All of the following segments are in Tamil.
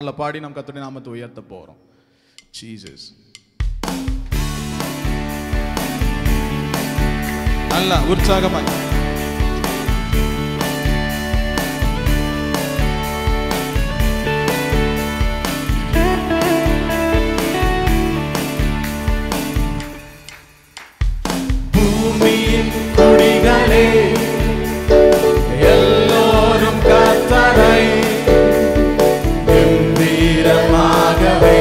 பாடி நாம் கர்த்தருடைய நாமத்தை உயர்த்த போறோம். ஜீசஸ் நல்லா உற்சாகமாய் பூமியின் குடிகளே எல்லோரும் கர்த்தரை கம்பீரமாகவே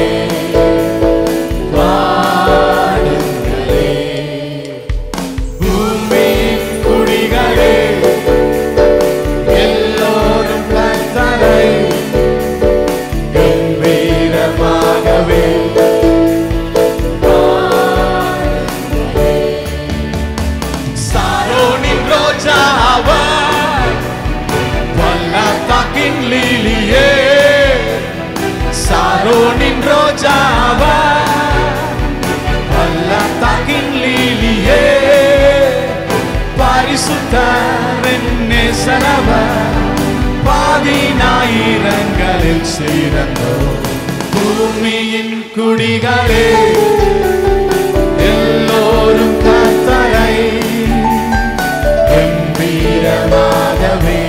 பாடுங்களே. பூமியின் குடிகளே எல்லோரும் கர்த்தரை கம்பீரமாகவே Lilie Saronin Rojava Pallatakin Lilie Parisutharenne Sarava Padinayirangalil Sirando Bhumiyin Kudigale Ellorum Kartharai Gambhiramagave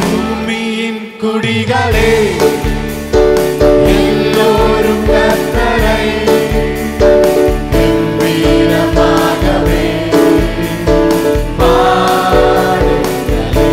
பூமியின் குடிகளே எல்லோரும் கர்த்தரை கம்பீரமாகவே பாடுங்களே.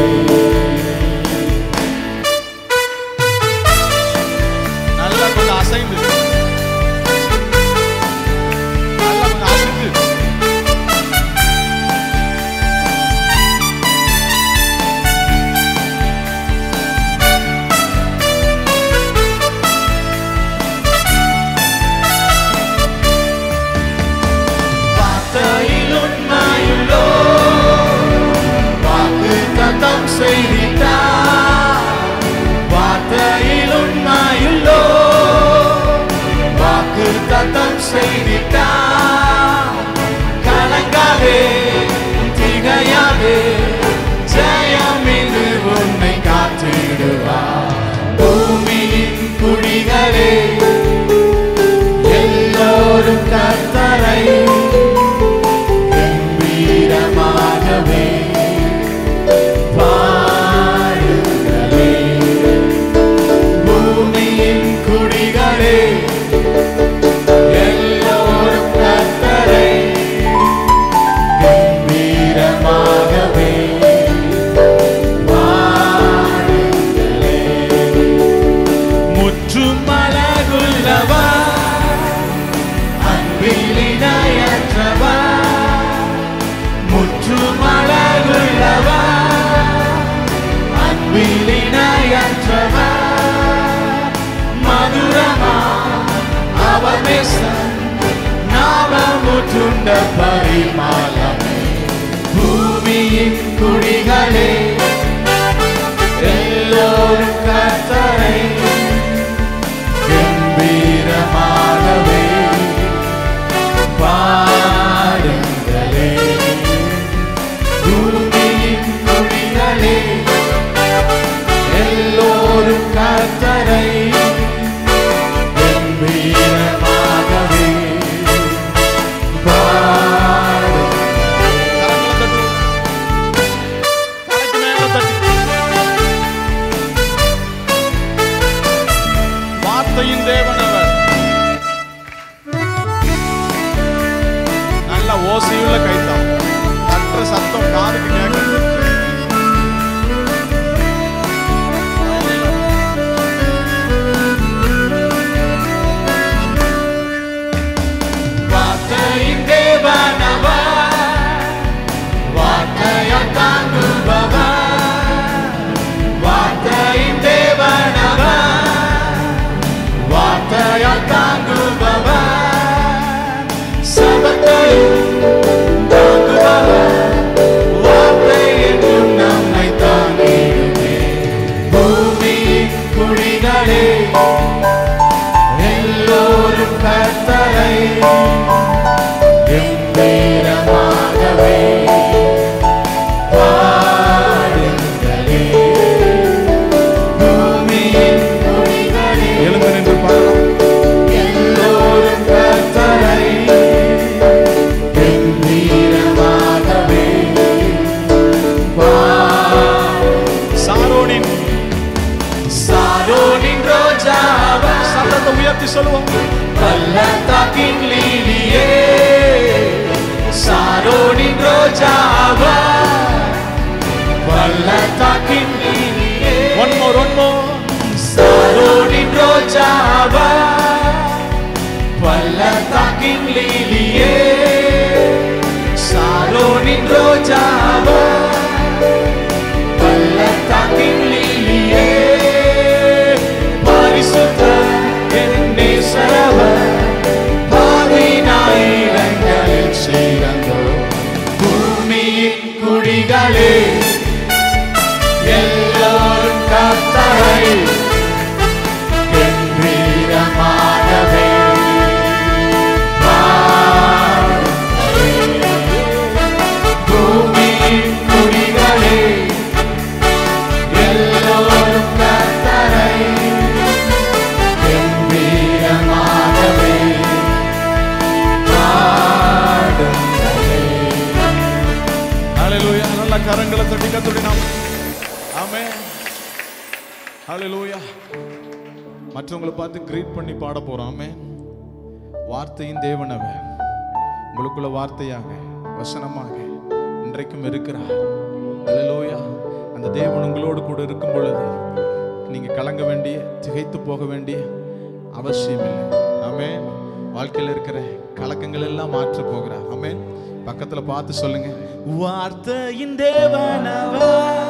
பள்ளத்தாக்கின் லீலியே. One more. சாரோனின் ரோஜாவா, பள்ளத்தாக்கின் லீலியே. சாரோனின் ரோஜாவா, பள்ளத்தாக்கின் லீலியே. பரிசுத்த என் நேசரவர், பாதினாயிரங்களில் சிறந்தோ. பூமியின் குடிகளே எல்லோரும் கர்த்தரை கம்பீரமாகவே பூமியின் குடிகளே எல்லோரும் கர்த்தரை கம்பீரமாகவே பாடுங்களே. ஹல்லேலூயா. நல்ல கரங்களை தட்டி கர்த்தருடைய நாமம். ஆமென். ஹல்லேலூயா. மற்றவங்களை பார்த்து கிரீட் பண்ணி பாட போறோம். ஆமென். வார்த்தையின் தேவனவர் உங்களுக்குள்ள வார்த்தையாக வசனமாக இன்றைக்கும் இருக்கிறார். ஹல்லேலூயா. அந்த தேவன் உங்களோடு கூட இருக்கும் பொழுது நீங்க கலங்க வேண்டிய, திகைத்து போக வேண்டிய அவசியம் இல்லை. ஆமென். வாழ்க்கையில் இருக்கிற கலக்கங்கள் எல்லாம் மாற்ற போகிறார். ஆமென். பக்கத்துல பார்த்து சொல்லுங்க, வார்த்தையின் தேவனவர்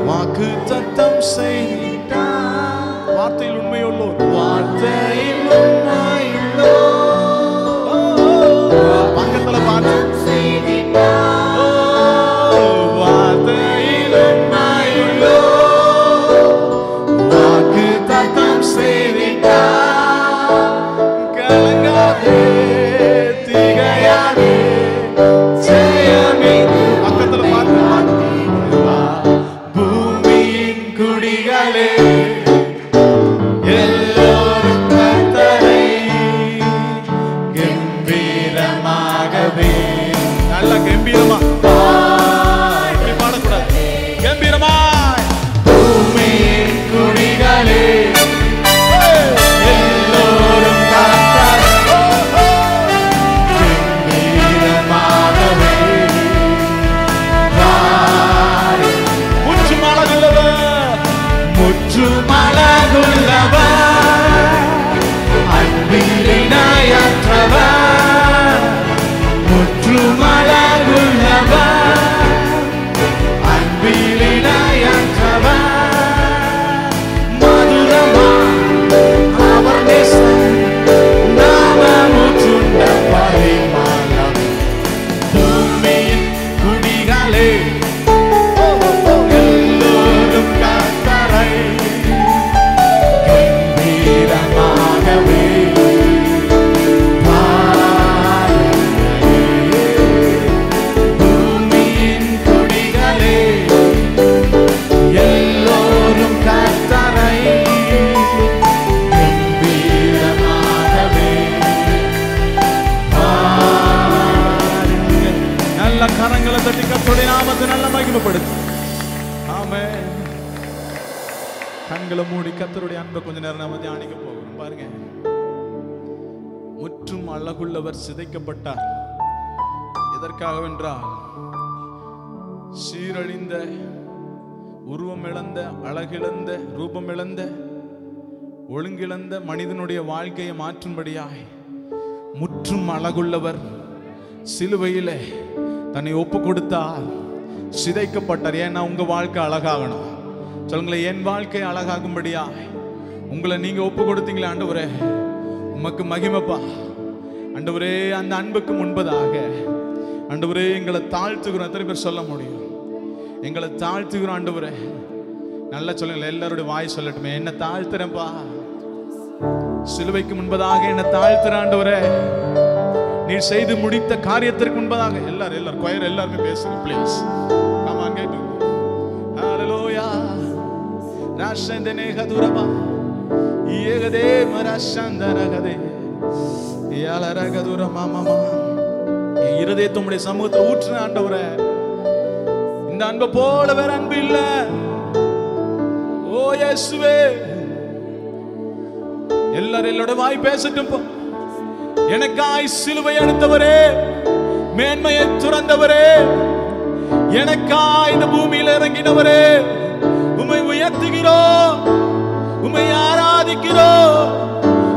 வாக்கு தத்தம் செய்தார். வார்த்தையில் உண்மையுள்ளோர், வார்த்தையில் உண்மையுள்ளோர். பக்கத்துல பார்த்து வார்த்தையில் உண்மையுள்ளோர், வாக்கு தத்தம் செய்தார். கலங்காதே, திகையாதே, ஜெயமே. பக்கத்துல பார்த்து பூமியின் குடிகளே எல்லோரும் கர்த்தரை கம்பீரமாகவே. நல்ல கம்பீரமா பாடக்கூடாது. கம்பீரமாய் பூமியின் குடிகளே எல்லோரும் கர்த்தரை கம்பீரமாகவே முற்றுமலகுள்ளவர், அன்பிலினாயற்றவர். முற்றுமலகுள்ளவர், அன்பிலினாயற்றவர். மதுரமா அவர் நேசம், நாமமுற்றுண்ட பரிமளம். பூமியின் குடிகளே எல்லோரும் கர்த்தரை கம்பீரமாகவே பாடுங்களே. பூமியின் குடிகளே எல்லோரும் கர்த்தரை கம்பீரமாகவே பாடுங்கள். நல்ல கரங்களை தட்டி கர்த்தருடைய நாமத்தை நல்ல மகிமைப்படுத்து. ஆமென். கண்களை மூடி கர்த்தருடைய அன்பை கொஞ்ச நேரம் நாம தியானிக்க போகிறோம். பாருங்க, முற்றும் அழகுள்ளவர் சிதைக்கப்பட்டார். எதற்காகவென்றால் சீரழிந்த, உருவம் இழந்த, அழகிழந்த, ரூபம் இழந்த, ஒழுங்கிழந்த மனிதனுடைய வாழ்க்கையை மாற்றும்படியாய் முற்றும் அழகுள்ளவர் சிலுவையிலே தன்னை ஒப்பு கொடுத்தார், சிதைக்கப்பட்டார். ஏன்னா உங்க வாழ்க்கை அழகாகணும். சொல்லுங்களேன், என் வாழ்க்கை அழகாகும்படியா உங்களை நீங்க ஒப்பு கொடுத்தீங்களே ஆண்டவரே, உமக்கு மகிமைப்பா. ஆண்டவரே, அந்த அன்புக்கு முன்பதாக ஆண்டவரே எங்களை தாழ்த்துகிறோம். எத்தனை பேர் சொல்ல முடியும்? எங்களை தாழ்த்துகிறோம் ஆண்டவரே. நல்லா சொல்லுங்களேன், எல்லாருடைய வாய் சொல்லட்டுமே, என்ன தாழ்த்துறேன்ப்பா. சிலுவைக்கு முன்பதாக என்ன தாழ்த்துற ஆண்டவரே. நீ செய்து முடித்த காரியத்திற்கு முன்பதாக எல்லாரும் கொயர் எல்லாருமே பேசுங்க please. Come on, get it. Hallelujah. ராஷந்தனே கதுரபா ஏகதே மரஷந்தரகதே யாலரகதுர மாமாமா. இருதயத்தை உம்முடைய சமூகத்தில் ஊற்றுன ஆண்டவரே. இந்த அன்பை போல வேற அன்பு இல்ல. ஓ இயேசுவே, எல்லாரும் என்னோட வாய் பேசட்டும். எனக்காய் சிலுவை எடுத்தவரே, மேன்மையை துறந்தவரே, எனக்காய் இந்த பூமியில் இறங்கினவரே, உம்மை உயர்த்துகிறோம், உம்மை ஆராதிக்கிறோம்,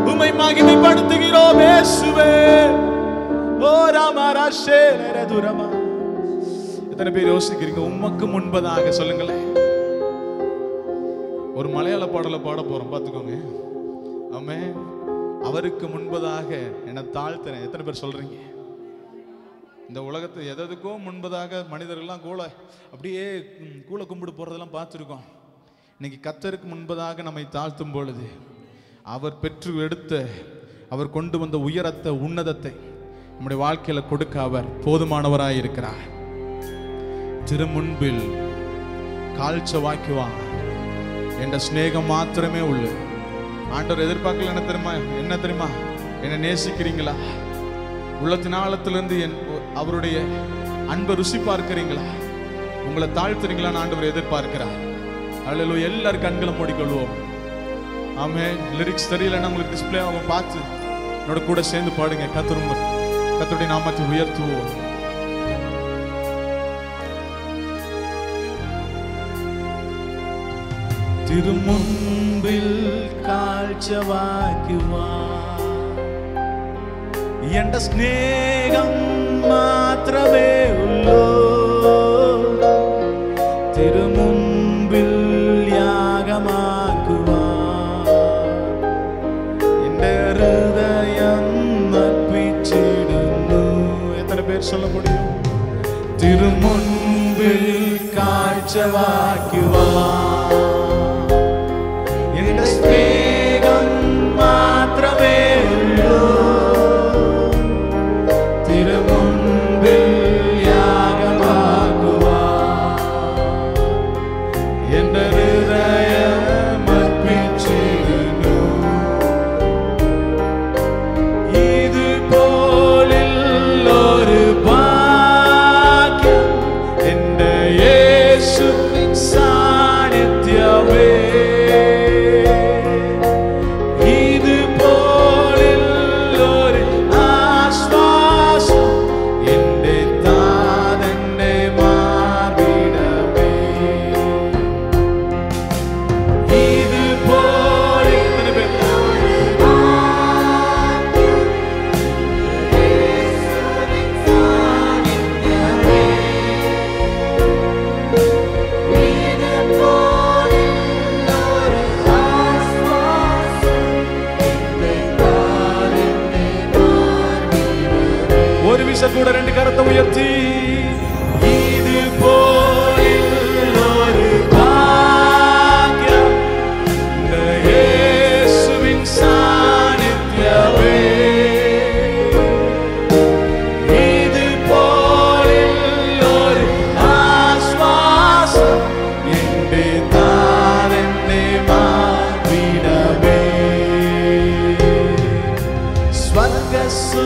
உம்மை மகிமைப்படுத்துகிறோம் இயேசுவே. ஓ ராமராஷே ரதுரமா. எத்தனை பேர் யோசிக்கிறீங்க உமக்கு முன்பதாக? சொல்லுங்களேன். ஒரு மலையாள பாடலை பாட போறோம், பார்த்துக்கோங்க. ஆமென். அவருக்கு முன்பதாக என்னை தாழ்த்துறேன். எத்தனை பேர் சொல்றீங்க? இந்த உலகத்தை எதற்கோ முன்பதாக மனிதர்கள்லாம் அப்படியே கூளை கும்பிடு போறதெல்லாம் பார்த்துருக்கோம். இன்னைக்கு கர்த்தருக்கு முன்பதாக நம்மை தாழ்த்தும் பொழுது அவர் பெற்று எடுத்த, அவர் கொண்டு வந்த உயரத்தை, உன்னதத்தை நம்முடைய வாழ்க்கையில கொடுக்க அவர் போதுமானவராய் இருக்கிறார். திருமுன்பில் கால்ச்சவாக்குவான் என்ற ஸ்நேகம் மாத்திரமே உள்ளு. ஆண்டவர் எதிர்பார்க்கல. என்ன தெரியுமா? என்னை நேசிக்கிறீங்களா? உள்ளத்தின் ஆழத்திலிருந்து அவருடைய அன்பை ருசி பார்க்கிறீங்களா? உங்களை தாழ்த்துறீங்களான்னு ஆண்டவர் எதிர்பார்க்கிறார். அல்லேலூயா. எல்லாரும் கண்களை மூடிக்கொள்வோம். ஆமென். லிரிக்ஸ் தெரியலன்னா உங்களுக்கு டிஸ்பிளே ஆகும், பார்த்து என்னோட கூட சேர்ந்து பாடுங்க. கர்த்தருடைய நாமத்தை உயர்த்துவோம். തിരുമുൻപിൽ കാഴ്ചവാക്കുവാ എന്റെ സ്നേഹം മാത്രമേ ഉള്ളൂ. തിരുമുൻപിൽ യാഗമാക്കുവാ എന്റെ ഹൃദയം അർപ്പിച്ചിടുന്നു. എത്ര പേർ சொல்ல முடியும்? തിരുമുൻപിൽ കാഴ്ചവാക്കുവാ സ്നേഹം മാത്രമേ ഉള്ളൂ. തിരുമുൻപിൽ യാഗമാകുവാൻ എന്റെ ഹൃദയം അർപ്പിച്ചിരുന്നു. ഇതുപോലുള്ളൊരു ഭാഗ്യം എന്റെ യേശുവിൻ സാന്നിധ്യമേ. கூட ரெண்டு கரத்தை உயர்த்தி இதுபோலுள்ளொரு பாக்கியம் இயேசுவின் சாநித்தியமே. இதுபோலுள்ளொரு ஆஸ்வாசம் എന്റെ താരന്റെ മാർവിടമേ. സ്വർഗസുഖപീഠം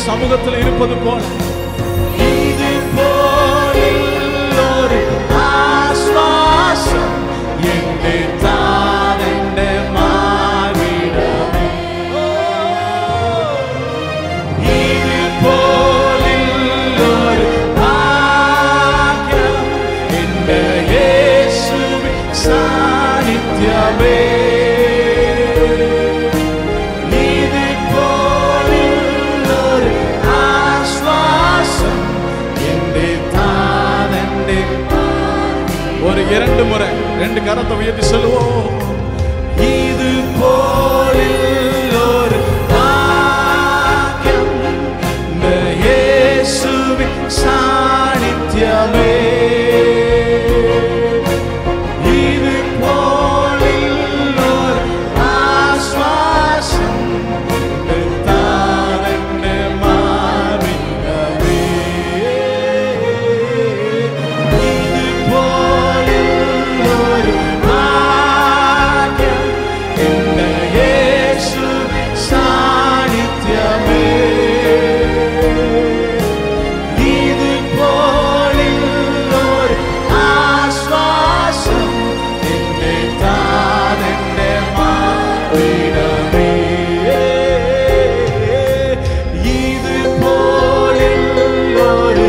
சமூகத்தில் இருப்பது போல இது போல் ஒரு ஆஸ்வாசம் எங்கே தானென்று மாறிடமே. இது போல் ஒரு பாக்கியம் என்ற இயேசுவின் சாநித்தியமே. ஒரு 2 முறை 2 கரத்தை உயர்த்தி சொல்லுவோம். இது போல் ஒரு பாக்கியம் இந்த இயேசுவின் சாநித்தியமே. இது போல் ஒரு ஆஸ்வாசம் தானென்று மாறிடமே. இது போல் ஒரு பாக்கியம் இந்த இயேசு சாநித்தியமே. இது போல் ஒரு ஆஸ்வாசம் என்னை தானென்று மாறிடமே. இது போல் ஒரு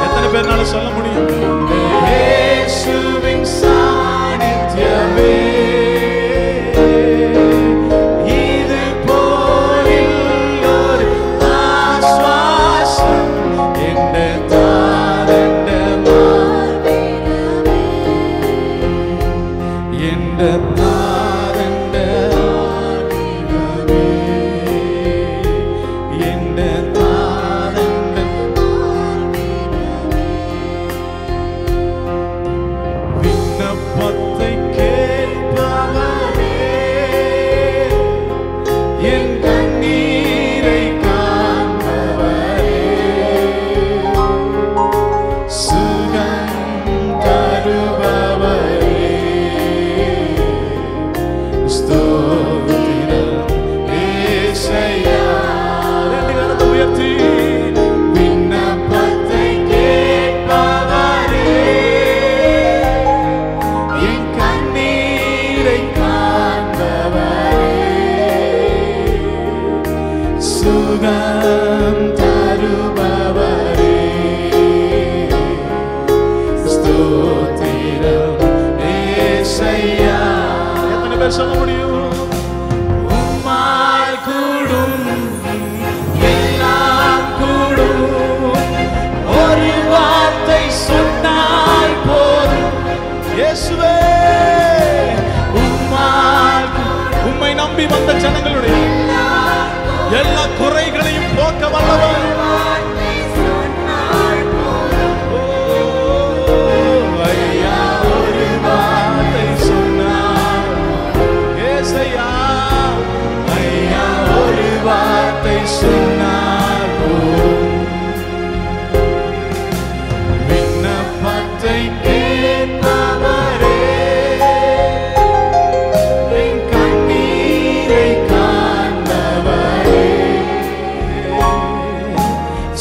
எத்தனை பேர்னால சொல்ல முடியும்? இயேசுவின் சாநித்தியமே. இது போல் ஒரு ஆஸ்வாசம் என்னை தானென்று மாறிடமே. என்னை தானென்று மாறிடமே. என்னை தானென்று விண்ணப்பத்தை கேட்பவரே, என் கண்ணீரை காண்பவரே, சுகம் தருபவரே, ஸ்தோத்திரம் ஏசையா. 2 கரத்தை உயர்த்தி விண்ணப்பத்தை கேட்பவரே, என் கண்ணீரை காண்பவரே, சுகம் தருபவரே, ஸ்தோத்திரம் ஏசையா. எத்தனை பேர் சொல்ல முடியும்? உம்மால் கூடும் எல்லாம் கூடும், ஒரு வார்த்தை சொன்னால் போதும். இயேசுவே, உம்மால் உம்மை நம்பி வந்த ஜனங்களுடைய எல்லா குறைகளையும் போக்க வல்லவர். ஓ, ஐயா, ஒரு வார்த்தை சொன்னால் ஏசையா, ஐயா, ஒரு வார்த்தை சொன்னால் போதும். விண்ணப்பத்தை கேட்பவரே, என் கண்ணீரை காண்பவரே,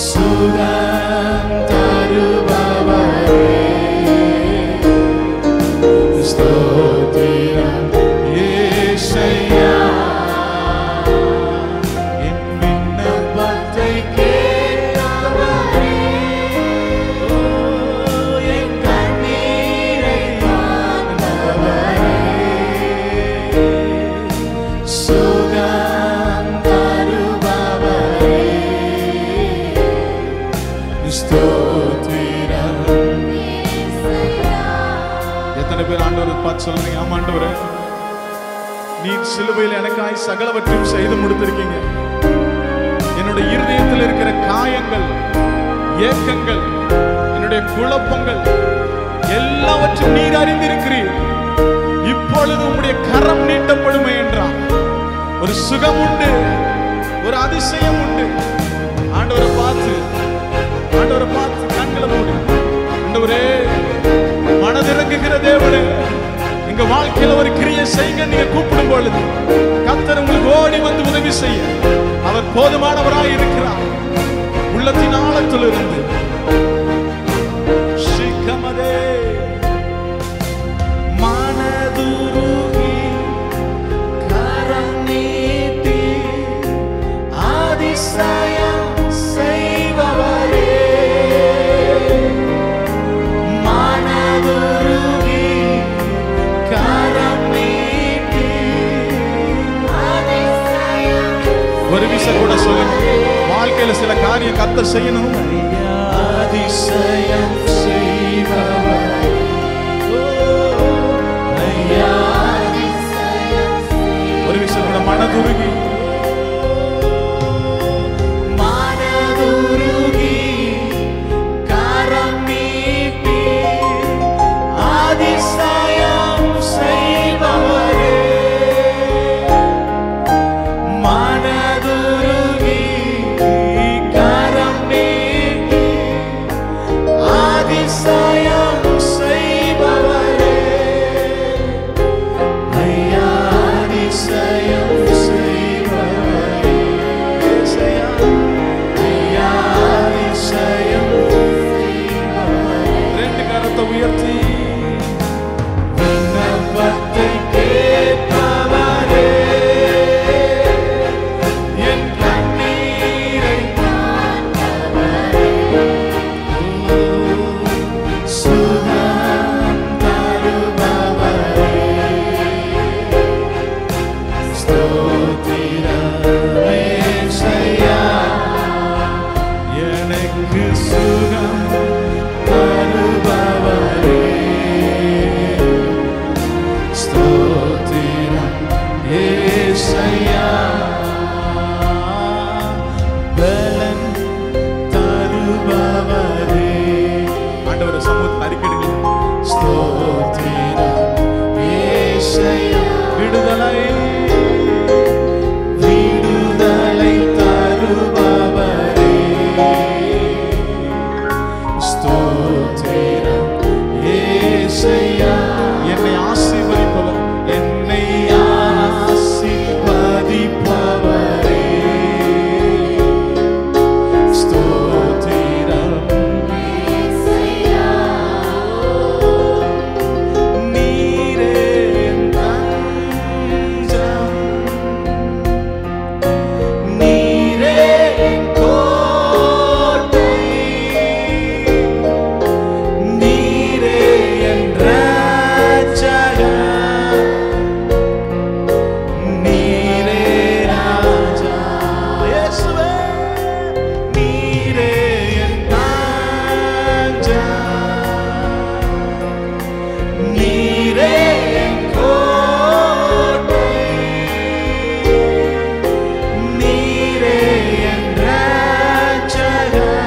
சுகம் தருபவரே, ஸ்தோத்திரம் ஏசையா. என் விண்ணப்பத்தை கேட்பவரே, என் கண்ணீரை காண்பவரே, சுகம் தருபவரே, ஸ்தோத்திரம். எத்தனை பேர் ஆண்டவரை பார்த்து சொல்றீங்க? ஆமா ஆண்டவரே, நீர் சிலுவையில் எனக்காய் சகலவற்றையும் செய்து முடித்திருக்கீங்க. என்னுடைய இருதயத்தில் இருக்கிற காயங்கள், ஏக்கங்கள், என்னுடைய குழப்பங்கள் எல்லாவற்றையும் நீர் அறிந்திருக்கிறீர். இப்பொழுது உம்முடைய கரம் நீட்டப்படுமே என்றால் ஒரு சுகம் உண்டு, ஒரு அதிசயம் உண்டு. ஆண்டவரை பார்த்து கண்களை மூடி, ஆண்டவரே, மனதிறங்குகிற தேவனே, எங்க வாழ்க்கையில ஒரு கிரியை செய்ய நீங்க கூப்பிடும் பொழுது கர்த்தர் உங்களுக்கு ஓடி வந்து உதவி செய்ய அவர் போதுமானவராய் இருக்கிறார். உள்ளத்தின் ஆழத்திலிருந்து சிக்கமதே மனதுருகி கரம் நீட்டி அதிசயம் செய்பவரே, மனதுருகி கரம் நீட்டி ஒரு விஷயம் கூட சொல்லுங்க. வாழ்க்கையில சில காரியம் கர்த்தர் செய்யணும். அதிசயம் செய்பவரே, ஒரு விஷயம் கூட மனதுருகி கரம் நீட்டி அதிசயம் செய்பவரே, மனதுருகி கரம் நீட்டி அதிசயம் செய்பவரே, ஐயா அதிசயம் செய்பவரே, ஐயா அதிசயம் செய்பவரே. ரெண்டு கரத்தை உயர்த்தி விண்ணப்பத்தை கேட்பவரே, என் கண்ணீரை காண்பவரே, சுகம் தருபவரே, ஸ்தோத்திரமே செய்யா, எனக்கு சுகம் தருபவரே, ஸ்தோத்திரம் ஏசையா, பலன் தருபவரே. ஆண்டவரே சமூகத்தில் அறிக்கையிடுங்க. ஸ்தோத்திரம் ஏசையா, விடுதலை விடுதலை தருபவரே, ஸ்தோத்திரம் ஏசையா, என்னை ஆசீர்வதிப்பவர், என்னை ஆசீர்வதிப்பவரே, ஸ்தோத்திரம் ஏசையா, நீரே என் தஞ்சம், நீரே என் கோட்டை, நீரே என் ரட்சகர், நீரே ராஜா, இயேசுவே நீரே என் தஞ்சம், நீரே என் கோட்டை, நீரே என் ரட்சகர்,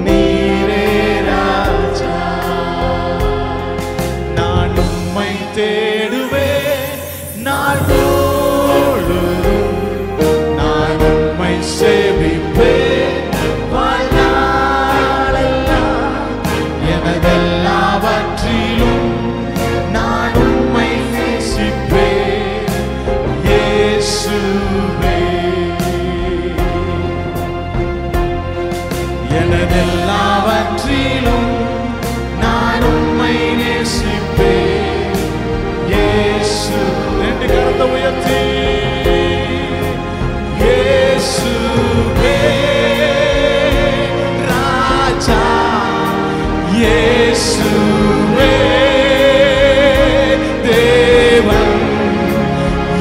நீரே ராஜா. நான் உம்மை தேடுவேன் நாள் முழுதும், நான் உம்மை சேவிப்பேன் வாழ்நாளெல்லாம், எனதெல்லாவற்றிலும் நான் உம்மை நேசிப்பேன் இயேசுவே, எனதெல்லாவற்றிலும் நான் உம்மை நேசிப்பேன் இயேசு. ரெண்டு கரத்தை உயர்த்தி இயேசுவே ராஜா, இயேசுவே தேவன்,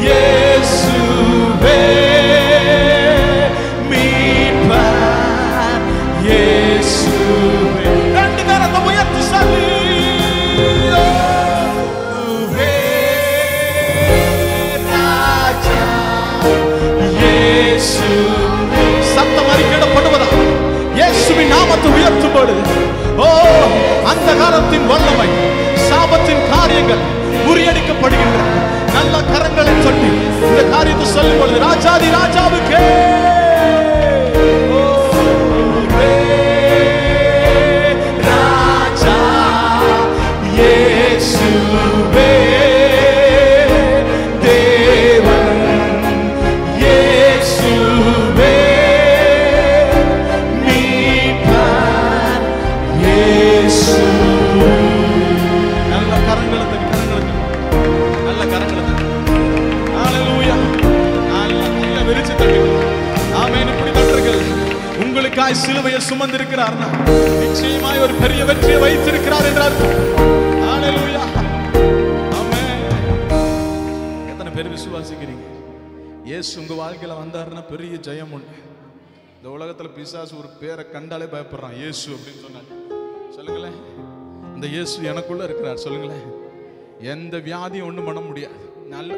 இயேசுவே மீட்பர், இயேசுவே. ரெண்டு கரத்தை உயர்த்தி சொல்லி இயேசுவே ராஜா, இயேசுவே. சத்தம் அறிக்கையிடப்படுவதா இயேசுவின் நாமத்தை உயர்த்தும் பொழுது, ஓ அந்த காலத்தின் வல்லமை, சாபத்தின் காரியங்கள் முறியடிக்கப்படுகின்றன. நல்ல கரங்களை சொல்லி இந்த காரியத்தை சொல்லும் பொழுது ராஜாதி ராஜாவுக்கே ராஜா இயேசுவே தேவன், நிச்சயமாய் சிலுவையை சுமந்திருக்கிறார்னா நிச்சயமாய் ஒரு பெரிய வெற்றியை வைத்திருக்கிறார் என்ற அர்த்தம். ஹல்லேலூயா. ஆமென். எத்தனை பேர் விசுவாசிக்கிறீங்க? இயேசு உங்க வாழ்க்கையில வந்தாருன்னா பெரிய ஜெயம் உண்டு. இந்த உலகத்துல பிசாசு ஒரு பேரை கண்டாலே பயப்படுறான். இயேசு அப்படின்னு சொன்னாங்க. சொல்லுங்களேன், இந்த இயேசு எனக்குள்ள இருக்கிறார். சொல்லுங்களேன், எந்த வியாதியும் ஒண்ணும் பண்ண முடியாது. நல்ல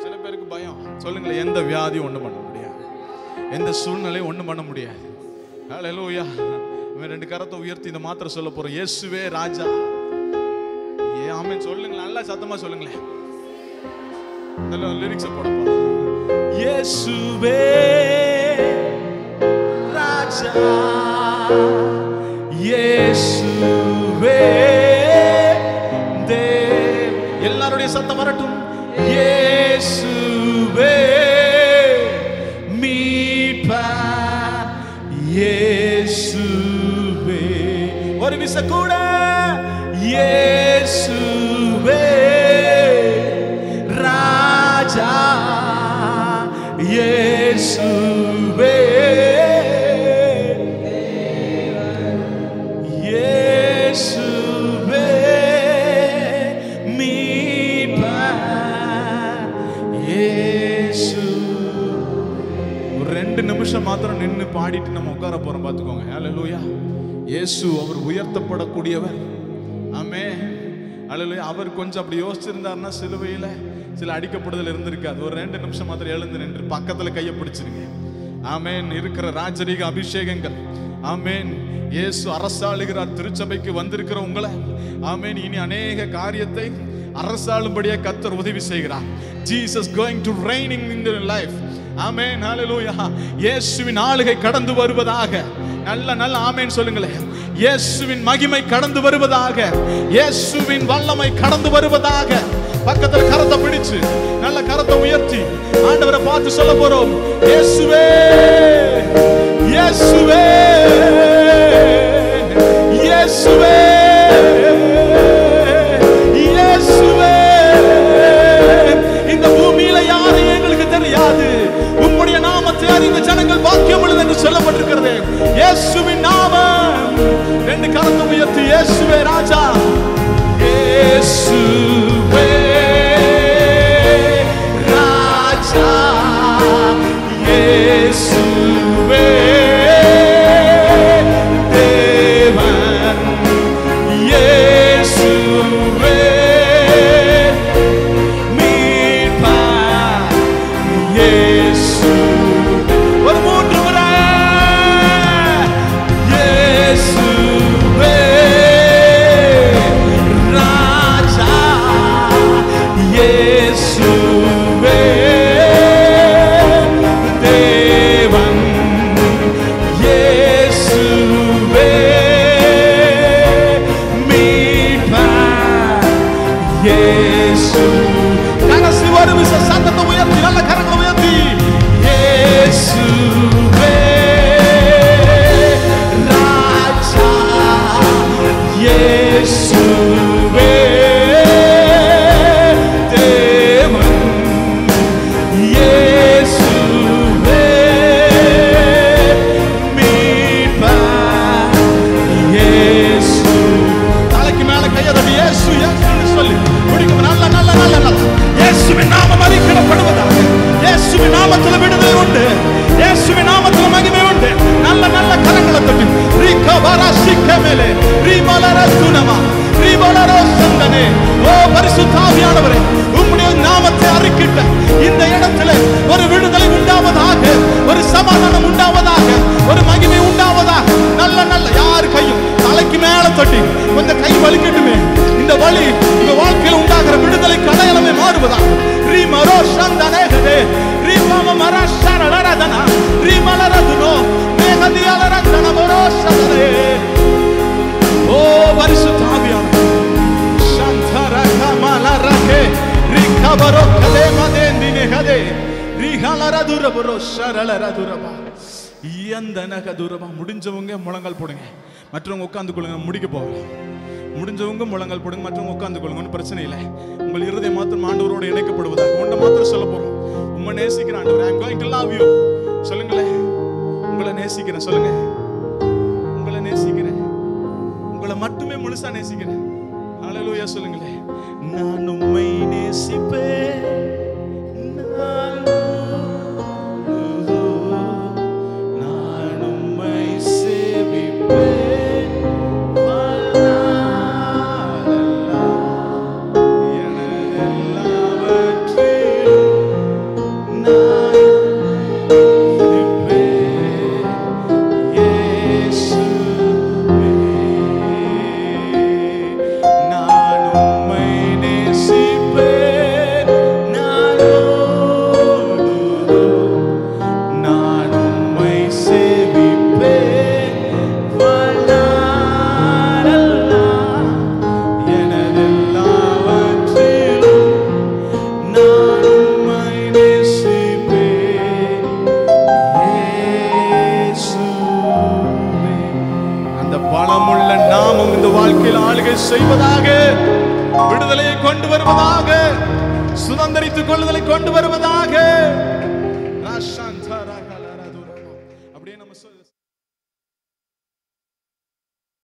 சில பேருக்கு பயம். சொல்லுங்களேன், எந்த வியாதியும் ஒண்ணும் பண்ண முடியாது, எந்த சூழ்நிலையும் ஒண்ணும் பண்ண முடியாது. ஹல்லேலூயா. ரெண்டு கரத்தை உயர்த்தி இந்த மாத்திரை சொல்ல போறோம். இயேசுவே ராஜா. ஆமென். சொல்லுங்களேன், நல்லா சத்தமா சொல்லுங்களேன். லிரிக்ஸ் போட போறோம். இயேசுவே ராஜா, இயேசுவே தேவ. எல்லாருடைய சத்தம் வரட்டும். இயேசுவே மீட்பர், இயேசுவே. ஒரு விச கூட இயேசுவே ராஜா, இயேசுவே இயேசுவே மீட்பர், இயேசு. ஒரு 2 நிமிஷம் மாத்திரம் நின்று பாடிட்டு நம்ம உட்கார போறோம். பார்த்துக்கோங்க. ஹல்லேலூயா. இயேசு அவர் உயர்த்தப்படக்கூடியவர். ஆமென். ஹல்லேலூயா. அவர் கொஞ்சம் அப்படி யோசிச்சிருந்தாருன்னா சிலுவையில சில அடிக்கப்படுதல் இருந்திருக்காது. ஒரு 2 நிமிஷம் மாத்திரம் எழுந்து நின்று பக்கத்துல கையை பிடிச்சிருங்க. ஆமென். இருக்கிற ராஜரீக அபிஷேகங்கள். ஆமென். இயேசு அரசாளுகிறார். திருச்சபைக்கு வந்திருக்கிற உங்களை ஆமென் இனி அநேக காரியத்தை அரசாளும்படியே கர்த்தர் உதவி செய்கிறார். Jesus going to reigning in their life. ஆமென். ஹல்லேலூயா. இயேசுவின் ஆளுகை கடந்து வருவதாக. நல்ல நல்ல ஆமென் சொல்லுங்களேன். இயேசுவின் மகிமை கடந்து வருவதாக, இயேசுவின் வல்லமை கடந்து வருவதாக. பக்கத்துல கரத்தை பிடிச்சு நல்ல கரத்தை உயர்த்தி ஆண்டவரை பார்த்து சொல்ல போறோம். இயேசுவே இயேசுவே இயேசுவே இயேசுவே. இந்த பூமியில யாரையும் எங்களுக்கு தெரியாது, உம்முடைய நாமத்தை அறிந்த ஜனங்கள் பாக்கியம் உள்ளது என்று சொல்லப்பட்டிருக்கிறது. இயேசுவின் நாமம். 2 கரத்தை உயர்த்தி இயேசுவே ராஜா, இயேசுவே ராஜா, இயேசுவே தேவன், இயேசுவே மீட்பர், இயேசு. ஒரு 3 முறை இயேசுவே ராஜா, இயேசுவே தேவன், இயேசுவே மீட்பர், இயேசு. கடைசி ஒரு விச சத்தத்தை உயர்த்தி நல்ல கரங்களை உயர்த்தி இயேசுவே ராஜா, இயேசுவே தேவன், இயேசுவே மீட்பர், இயேசு. தலைக்கு மேல கையை தட்டி இயேசு இயேசுன்னு சொல்லி முடிக்கும். நல்ல நல்ல நல்ல நல்ல இயேசுவின் நாமம் அறிக்கையிடப்படுவதாக. இயேசுவின் நாமத்தில் விடுதலை உண்டு, இயேசுவின் நாமத்தில் மகிமை உண்டு. நல்ல நல்ல கரங்களை தட்டி ரீகவரா சிக்கமேலே ரீமலர துனமா ரீமலர சந்தனே. ஓ பரிசுத்த ஆவியானவரே, உம்முடைய நாமத்தை அறிக்கிட்ட இந்த இடத்துல ஒரு விடுதலை உண்டாவதாக, ஒரு சமாதானம் உண்டாவதாக, ஒரு மகிமை உண்டாவதாக. நல்ல நல்ல யார் கையும் தலைக்கு மேல தட்டி கொஞ்சம் கை வலிக்கட்டுமே. இந்த வலி உங்க வாழ்க்கையில் உண்டாகிற விடுதலை கடையளமே மாறுவதாக. ரீமரோ சந்தனே ரீமம மரஷரலரதனா ரீமலரதுனோ மேகதியலரதன மரோ சதனே. ஓ பரிசுத்த ஆவியானவரே, சந்தரகமலரகே ரிகபரோ கலேமதே நினேகதே ரிகலரதுரபரோ ஷரலரதுரபா இயந்தனகதுரபா. முடிஞ்சவங்க முழங்கால் போடுங்க, மற்றவங்க உட்கார்ந்து கொள்ளுங்க. முடிக்க போகல. முடிஞ்சவங்க முழங்கால் போடுங்க, மற்றவங்க உட்கார்ந்து கொள்ளுங்க. ஒன்றும் பிரச்சனை இல்லை. உங்கள் இருதயம் மாத்திரம் ஆண்டவரோடு இணைக்கப்படுவதாக. ஒன்றை மாத்திரம் சொல்ல போறோம். உம்மை நேசிக்கிறேன் ஆண்டவரே. I'm going to love you. சொல்லுங்களேன், உங்களை நேசிக்கிறேன். சொல்லுங்க. மட்டுமே முழுசா நேசிக்கிறேன். ஹல்லேலூயா சொல்லுங்களேன். நான் உம்மை நேசிப்பேன், நான் உம்மை சேவிப்பேன், பலமுள்ள நாமம் இந்த வாழ்க்கையில் ஆளுகை செய்வதாக, விடுதலையை கொண்டு வருவதாக, சுதந்திரித்துக் கொள்ளுதலை கொண்டு வருவதாக. அப்படியே நம்ம